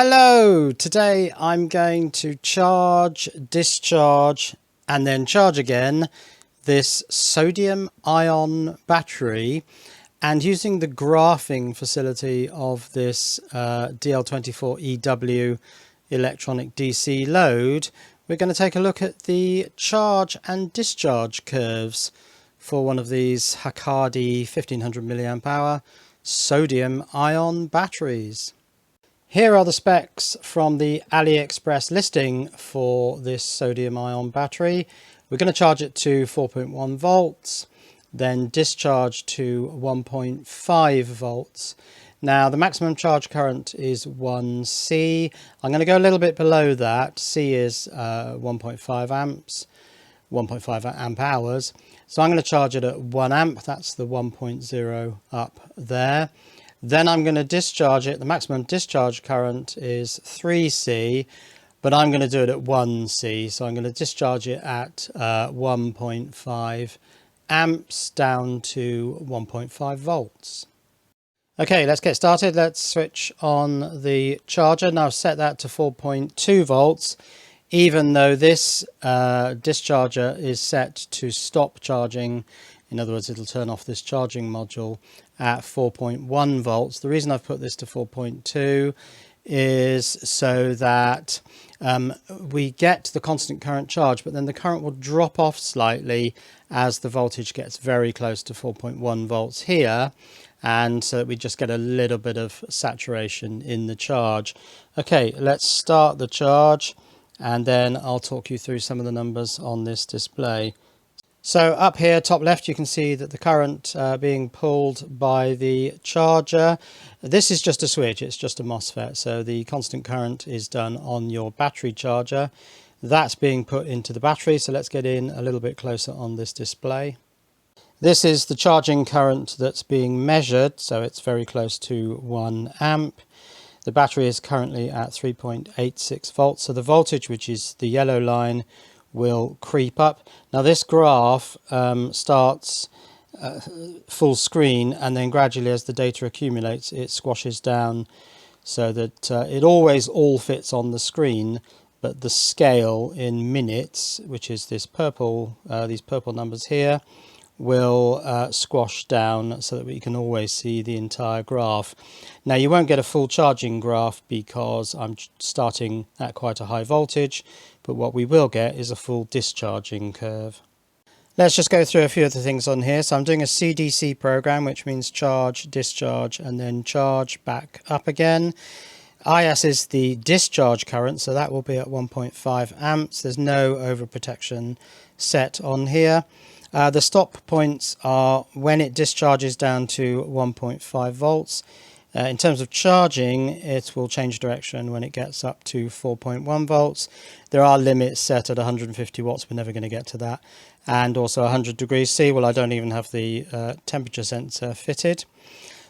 Hello, today I'm going to charge, discharge and then charge again this sodium ion battery, and using the graphing facility of this DL24EW electronic DC load, we're going to take a look at the charge and discharge curves for one of these Hakadi 1500 milliamp hour sodium ion batteries. Here are the specs from the AliExpress listing for this sodium ion battery. We're going to charge it to 4.1 volts, then discharge to 1.5 volts. Now the maximum charge current is 1C. I'm going to go a little bit below that. C is 1.5 amps, 1.5 amp hours. So I'm going to charge it at 1 amp. That's the 1.0 up there. Then I'm going to discharge it. The maximum discharge current is 3C, but I'm going to do it at 1C. So I'm going to discharge it at 1.5 amps down to 1.5 volts. Okay, let's get started. Let's switch on the charger. Now I've set that to 4.2 volts, even though this discharger is set to stop charging. In other words, it'll turn off this charging module at 4.1 volts. The reason I've put this to 4.2 is so that we get the constant current charge, but then the current will drop off slightly as the voltage gets very close to 4.1 volts here, and so that we just get a little bit of saturation in the charge. Okay, let's start the charge and then I'll talk you through some of the numbers on this display. So up here, top left, you can see that the current being pulled by the charger. This is just a switch, it's just a MOSFET. So the constant current is done on your battery charger. That's being put into the battery. So let's get in a little bit closer on this display. This is the charging current that's being measured. So it's very close to 1 amp. The battery is currently at 3.86 volts. So the voltage, which is the yellow line, will creep up. Now this graph starts full screen, and then gradually as the data accumulates it squashes down so that it always all fits on the screen, but the scale in minutes, which is this purple, these purple numbers here, will squash down so that we can always see the entire graph. Now you won't get a full charging graph because I'm starting at quite a high voltage, but what we will get is a full discharging curve. Let's just go through a few of the things on here. So I'm doing a CDC program, which means charge, discharge, and then charge back up again. IS is the discharge current, so that will be at 1.5 amps. There's no overprotection set on here. The stop points are when it discharges down to 1.5 volts. In terms of charging, it will change direction when it gets up to 4.1 volts. There are limits set at 150 watts. We're never going to get to that. And also 100 degrees C. Well, I don't even have the temperature sensor fitted.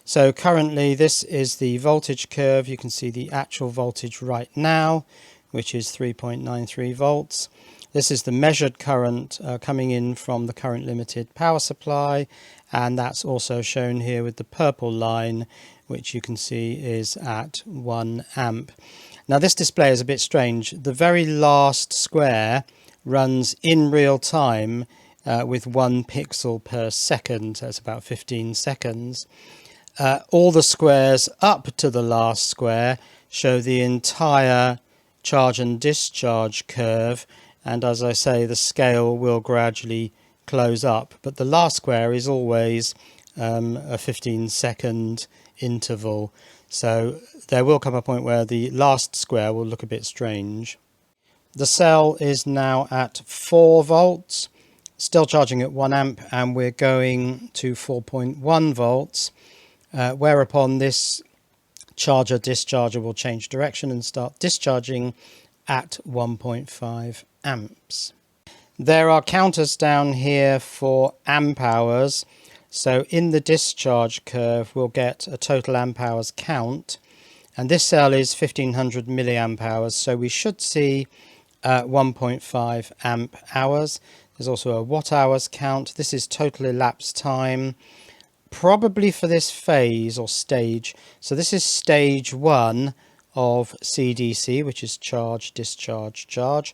So currently this is the voltage curve. You can see the actual voltage right now, which is 3.93 volts. This is the measured current coming in from the current limited power supply, and that's also shown here with the purple line, which you can see is at 1 amp. Now this display is a bit strange. The very last square runs in real time with 1 pixel per second. That's about 15 seconds. All the squares up to the last square show the entire charge and discharge curve, and as I say, the scale will gradually close up, but the last square is always a 15-second interval, so there will come a point where the last square will look a bit strange. The cell is now at 4 volts, still charging at 1 amp, and we're going to 4.1 volts, whereupon this charger discharger will change direction and start discharging at 1.5 amps. There are counters down here for amp hours. So in the discharge curve, we'll get a total amp hours count. And this cell is 1500 milliamp hours. So we should see 1.5 amp hours. There's also a watt hours count. This is total elapsed time, probably for this phase or stage. So this is stage 1 of CDC, which is charge, discharge, charge.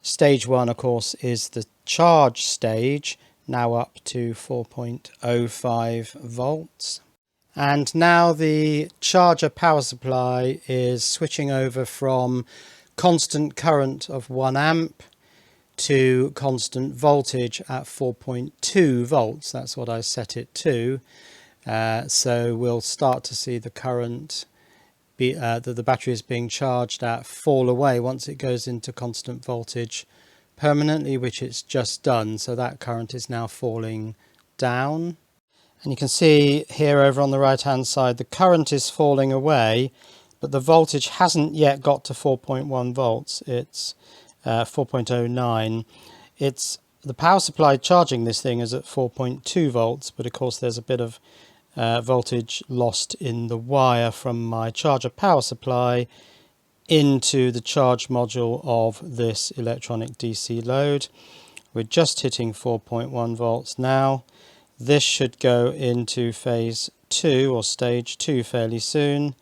Stage 1, of course, is the charge stage, now up to 4.05 volts. And now the charger power supply is switching over from constant current of 1 amp to constant voltage at 4.2 volts. That's what I set it to. So we'll start to see the current that the battery is being charged at fall away once it goes into constant voltage permanently, which it's just done. So that current is now falling down. And you can see here over on the right hand side, the current is falling away, but the voltage hasn't yet got to 4.1 volts. It's 4.09. It's the power supply charging this thing is at 4.2 volts, but of course there's a bit of voltage lost in the wire from my charger power supply into the charge module of this electronic DC load. We're just hitting 4.1 volts now. This should go into phase 2 or stage 2 fairly soon,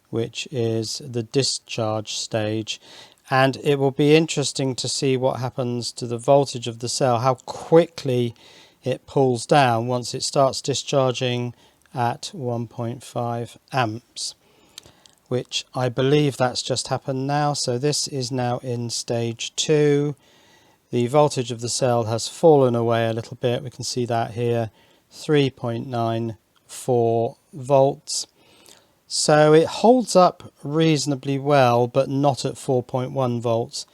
which is the discharge stage. And it will be interesting to see what happens to the voltage of the cell, how quickly it pulls down once it starts discharging at 1.5 amps, which I believe that's just happened now. So this is now in stage 2. The voltage of the cell has fallen away a little bit. We can see that here, 3.94 volts. So it holds up reasonably well, but not at 4.1 volts.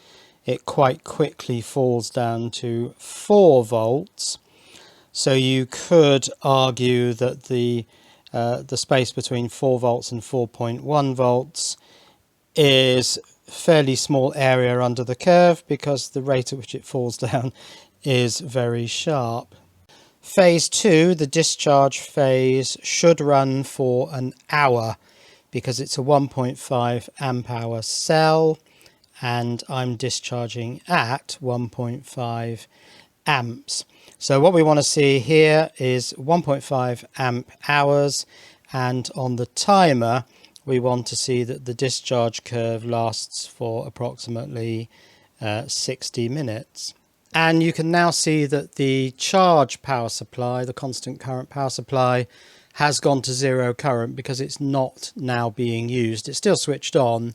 It quite quickly falls down to 4 volts. So you could argue that the space between 4 volts and 4.1 volts is a fairly small area under the curve, because the rate at which it falls down is very sharp. Phase 2, the discharge phase, should run for an hour, because it's a 1.5 amp hour cell and I'm discharging at 1.5 amps. So what we want to see here is 1.5 amp hours, and on the timer we want to see that the discharge curve lasts for approximately 60 minutes. And you can now see that the charge power supply, the constant current power supply, has gone to 0 current because it's not now being used. It's still switched on,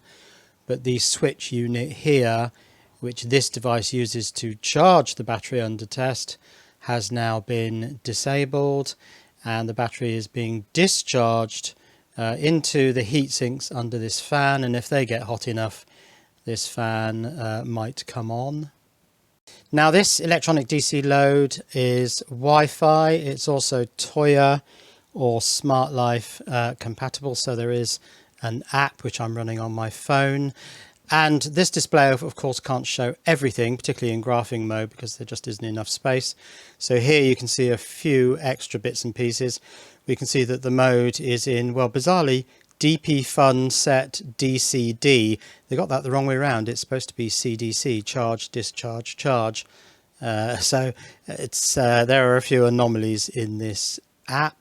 but the switch unit here, which this device uses to charge the battery under test, has now been disabled, and the battery is being discharged into the heat sinks under this fan, and if they get hot enough, this fan might come on. Now this electronic DC load is Wi-Fi. It's also Toya or Smart Life compatible, so there is an app which I'm running on my phone. And this display of course can't show everything, particularly in graphing mode, because there just isn't enough space. So here you can see a few extra bits and pieces. We can see that the mode is in, well, bizarrely, DP Fun Set DCD. They got that the wrong way around. It's supposed to be CDC, charge, discharge, charge. So it's there are a few anomalies in this app.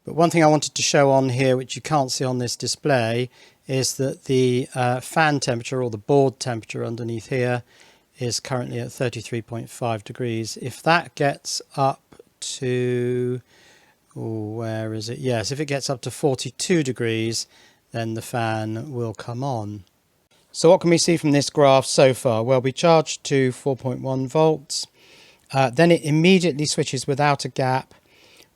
But one thing I wanted to show on here, which you can't see on this display, is that the fan temperature, or the board temperature underneath here, is currently at 33.5 degrees. If that gets up to, where is it? Yes, if it gets up to 42 degrees, then the fan will come on. So what can we see from this graph so far? Well, we charged to 4.1 volts. Then it immediately switches without a gap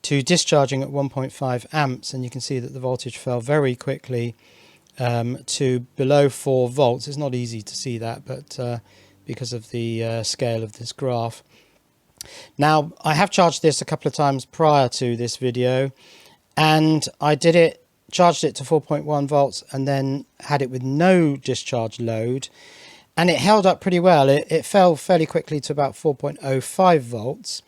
to discharging at 1.5 amps, and you can see that the voltage fell very quickly to below 4 volts. It's not easy to see that, but because of the scale of this graph. Now, I have charged this a couple of times prior to this video, and I charged it to 4.1 volts and then had it with no discharge load, and it held up pretty well. It fell fairly quickly to about 4.05 volts.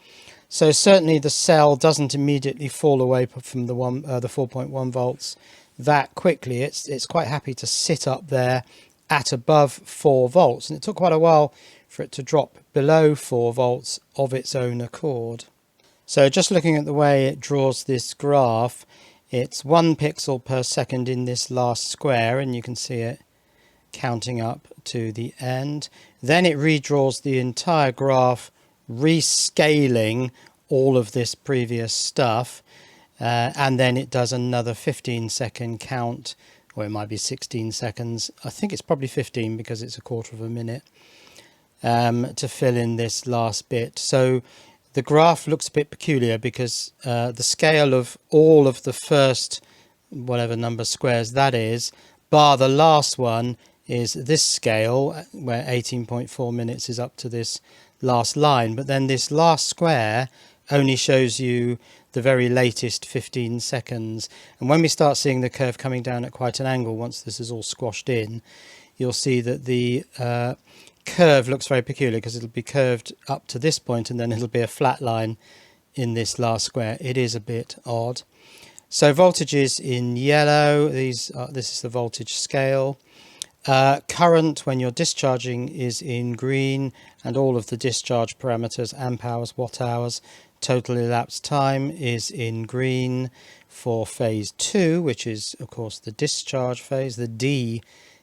So certainly the cell doesn't immediately fall away from the 4.1 volts that quickly. It's quite happy to sit up there at above 4 volts, and it took quite a while for it to drop below 4 volts of its own accord. So just looking at the way it draws this graph, It's 1 pixel per second in this last square, and you can see it counting up to the end. Then it redraws the entire graph, rescaling all of this previous stuff, and then it does another 15-second count, or it might be 16 seconds. I think it's probably 15 because it's a quarter of a minute, to fill in this last bit. So the graph looks a bit peculiar because the scale of all of the first whatever number squares that is, bar the last one, is this scale where 18.4 minutes is up to this last line. But then this last square only shows you the very latest 15 seconds. And when we start seeing the curve coming down at quite an angle, once this is all squashed in, you'll see that the curve looks very peculiar because it'll be curved up to this point and then it'll be a flat line in this last square. It is a bit odd. So voltages in yellow, this is the voltage scale. Current when you're discharging is in green, and all of the discharge parameters, amp hours, watt hours, total elapsed time is in green for phase 2, which is of course the discharge phase, the D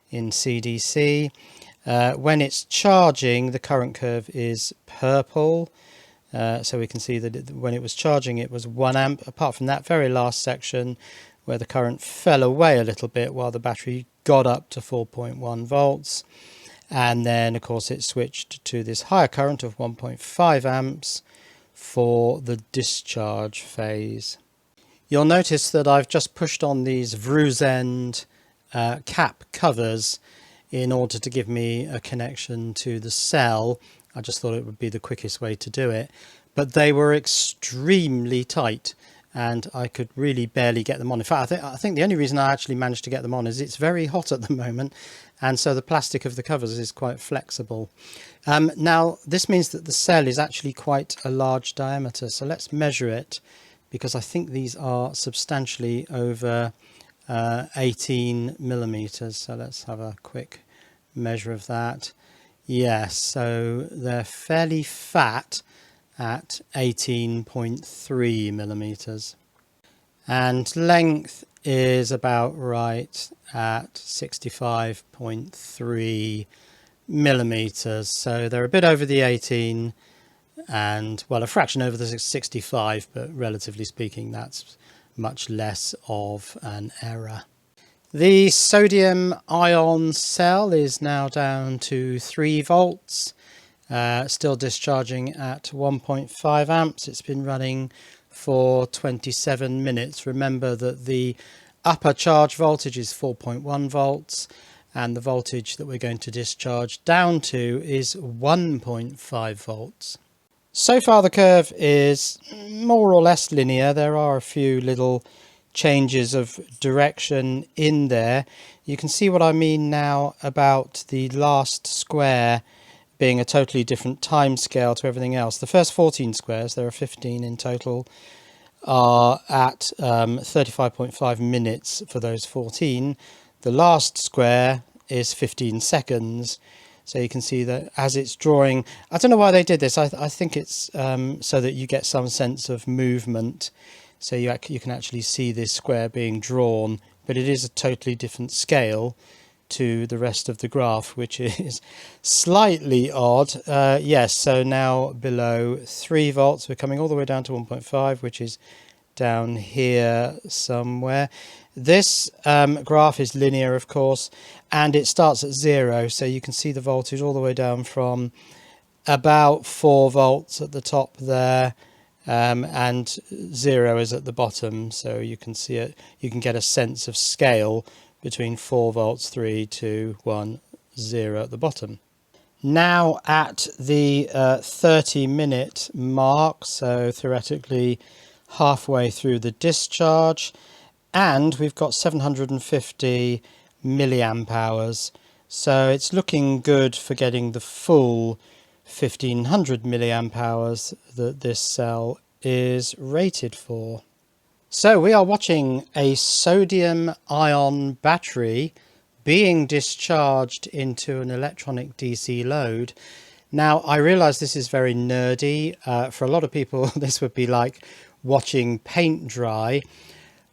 in CDC. When it's charging, the current curve is purple. So we can see that when it was charging, it was 1 amp, apart from that very last section where the current fell away a little bit while the battery got up to 4.1 volts. And then, of course, it switched to this higher current of 1.5 amps for the discharge phase. You'll notice that I've just pushed on these Vruzend cap covers in order to give me a connection to the cell. I just thought it would be the quickest way to do it, but they were extremely tight and I could really barely get them on. In fact, I think the only reason I actually managed to get them on is it's very hot at the moment, and so the plastic of the covers is quite flexible. Now this means that the cell is actually quite a large diameter, so let's measure it, because I think these are substantially over 18 millimeters. So let's have a quick measure of that. Yes, so they're fairly fat at 18.3 millimeters, and length is about right at 65.3 millimeters. So they're a bit over the 18 and, well, a fraction over the 65, but relatively speaking that's much less of an error. The sodium ion cell is now down to 3 volts, still discharging at 1.5 amps. It's been running for 27 minutes. Remember that the upper charge voltage is 4.1 volts and the voltage that we're going to discharge down to is 1.5 volts. So far the curve is more or less linear. There are a few little changes of direction in there. You can see what I mean now about the last square being a totally different time scale to everything else. The first 14 squares, there are 15 in total, are at 35.5 minutes for those 14. The last square is 15 seconds. So you can see that as it's drawing, I don't know why they did this. I think it's so that you get some sense of movement. So you can actually see this square being drawn, but it is a totally different scale to the rest of the graph, which is slightly odd. Yes, so now below 3 volts, we're coming all the way down to 1.5, which is down here somewhere. This graph is linear, of course, and it starts at 0, so you can see the voltage all the way down from about 4 volts at the top there, and 0 is at the bottom, so you can see it. You can get a sense of scale between 4 volts, 3, 2, 1, 0 at the bottom. Now at the 30-minute mark, so theoretically halfway through the discharge, and we've got 750 milliamp hours, so it's looking good for getting the full 1500 milliamp hours that this cell is rated for. So we are watching a sodium ion battery being discharged into an electronic DC load. Now I realize this is very nerdy. For a lot of people this would be like watching paint dry,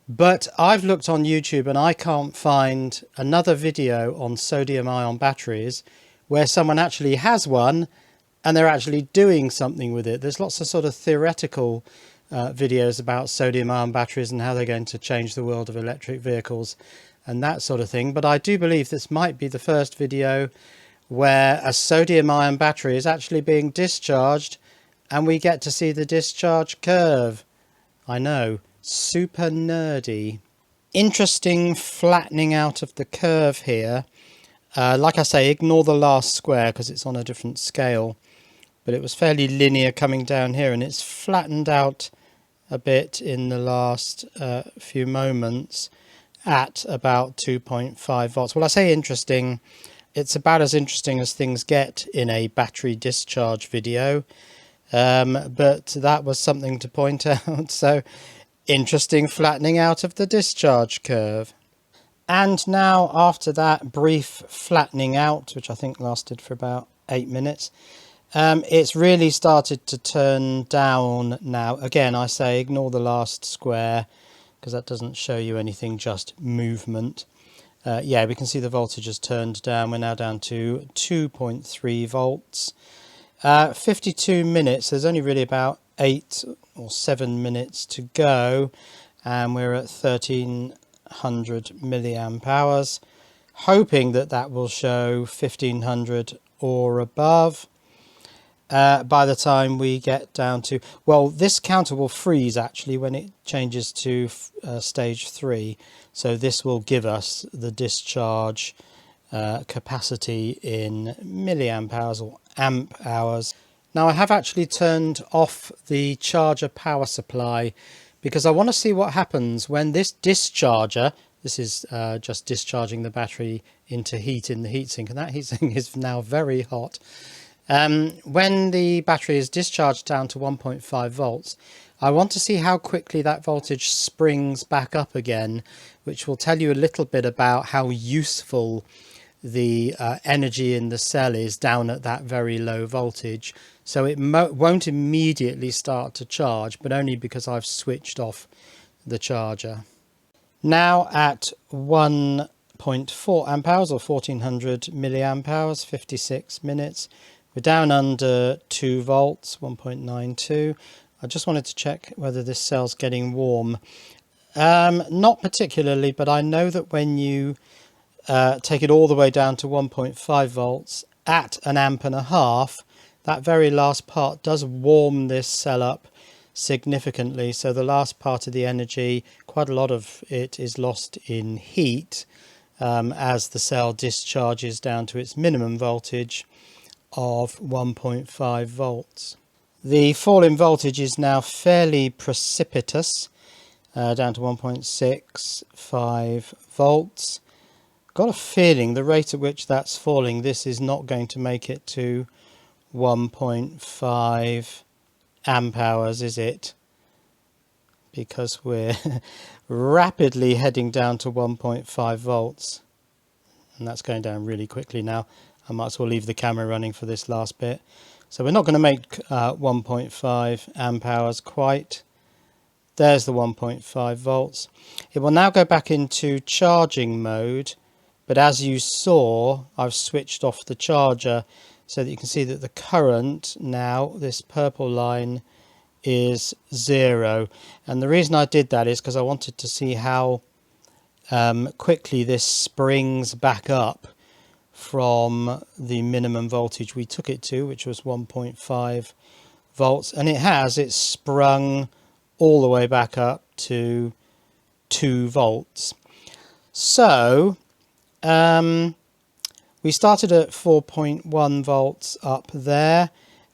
But I've looked on YouTube and I can't find another video on sodium ion batteries where someone actually has one and they're actually doing something with it. There's lots of sort of theoretical videos about sodium ion batteries and how they're going to change the world of electric vehicles and that sort of thing. But I do believe this might be the first video where a sodium ion battery is actually being discharged and we get to see the discharge curve. I know, super nerdy. Interesting flattening out of the curve here. Like I say, ignore the last square because it's on a different scale. But it was fairly linear coming down here, and it's flattened out a bit in the last few moments at about 2.5 volts. Well, I say interesting. It's about as interesting as things get in a battery discharge video. But that was something to point out. So interesting flattening out of the discharge curve. And now after that brief flattening out, which I think lasted for about 8 minutes, it's really started to turn down now. Again, I say ignore the last square because that doesn't show you anything, just movement. Yeah, we can see the voltage has turned down. We're now down to 2.3 volts. 52 minutes. There's only really about 8 or 7 minutes to go. And we're at 1300 milliamp hours. Hoping that that will show 1500 or above. By the time we get down to, well, this counter will freeze actually when it changes to stage 3. So this will give us the discharge capacity in milliamp hours or amp hours. Now I have actually turned off the charger power supply because I want to see what happens when this discharger, this is just discharging the battery into heat in the heatsink, and that heatsink is now very hot. When the battery is discharged down to 1.5 volts, I want to see how quickly that voltage springs back up again, which will tell you a little bit about how useful the energy in the cell is down at that very low voltage. So it won't immediately start to charge, but only because I've switched off the charger. Now at 1.4 amp hours or 1400 milliamp hours, 56 minutes. We're down under 2 volts, 1.92. I just wanted to check whether this cell's getting warm. Not particularly, but I know that when you take it all the way down to 1.5 volts at an amp and a half, that very last part does warm this cell up significantly. So the last part of the energy, quite a lot of it is lost in heat as the cell discharges down to its minimum voltage of 1.5 volts. The fall in voltage is now fairly precipitous, down to 1.65 volts. Got a feeling the rate at which that's falling, this is not going to make it to 1.5 amp hours, is it? Because we're rapidly heading down to 1.5 volts. And that's going down really quickly now. I might as well leave the camera running for this last bit. So we're not going to make 1.5 amp hours quite. There's the 1.5 volts. It will now go back into charging mode. But as you saw, I've switched off the charger so that you can see that the current now, this purple line, is 0. And the reason I did that is because I wanted to see how quickly this springs back up from the minimum voltage we took it to, which was 1.5 volts. And it's sprung all the way back up to 2 volts. So we started at 4.1 volts up there.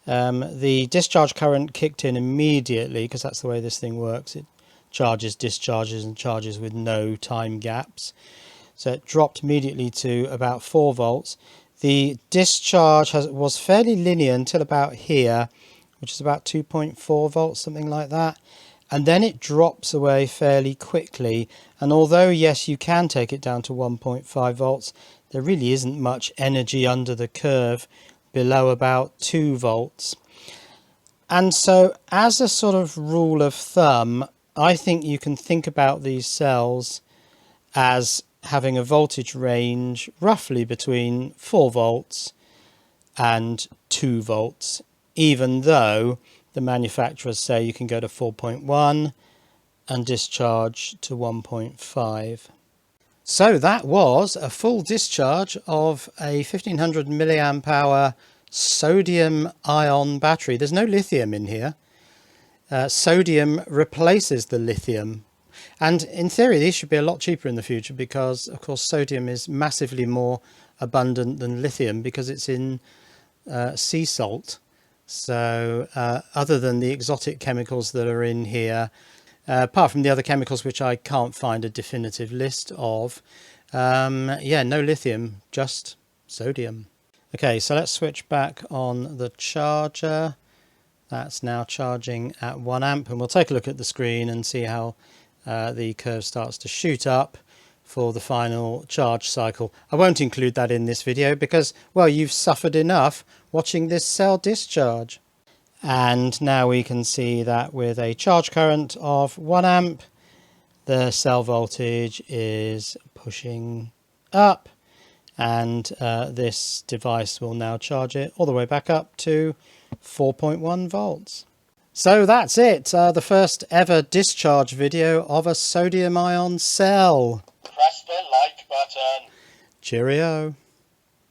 The discharge current kicked in immediately because that's the way this thing works. It charges, discharges and charges with no time gaps. So it dropped immediately to about 4 volts. The discharge was fairly linear until about here, which is about 2.4 volts, something like that. And then it drops away fairly quickly. And although, yes, you can take it down to 1.5 volts, there really isn't much energy under the curve below about 2 volts. And so as a sort of rule of thumb, I think you can think about these cells as having a voltage range roughly between 4 volts and 2 volts, even though the manufacturers say you can go to 4.1 and discharge to 1.5. So that was a full discharge of a 1500 milliamp hour sodium ion battery. There's no lithium in here. Sodium replaces the lithium. And in theory, these should be a lot cheaper in the future because, of course, sodium is massively more abundant than lithium because it's in sea salt. So other than the exotic chemicals that are in here, apart from the other chemicals which I can't find a definitive list of, yeah, no lithium, just sodium. Okay, so let's switch back on the charger. That's now charging at 1 amp, and we'll take a look at the screen and see how the curve starts to shoot up for the final charge cycle. I won't include that in this video because, well, you've suffered enough watching this cell discharge. And now we can see that with a charge current of 1 amp, the cell voltage is pushing up, and this device will now charge it all the way back up to 4.1 volts. So that's it, the first ever discharge video of a sodium ion cell. Press the like button. Cheerio.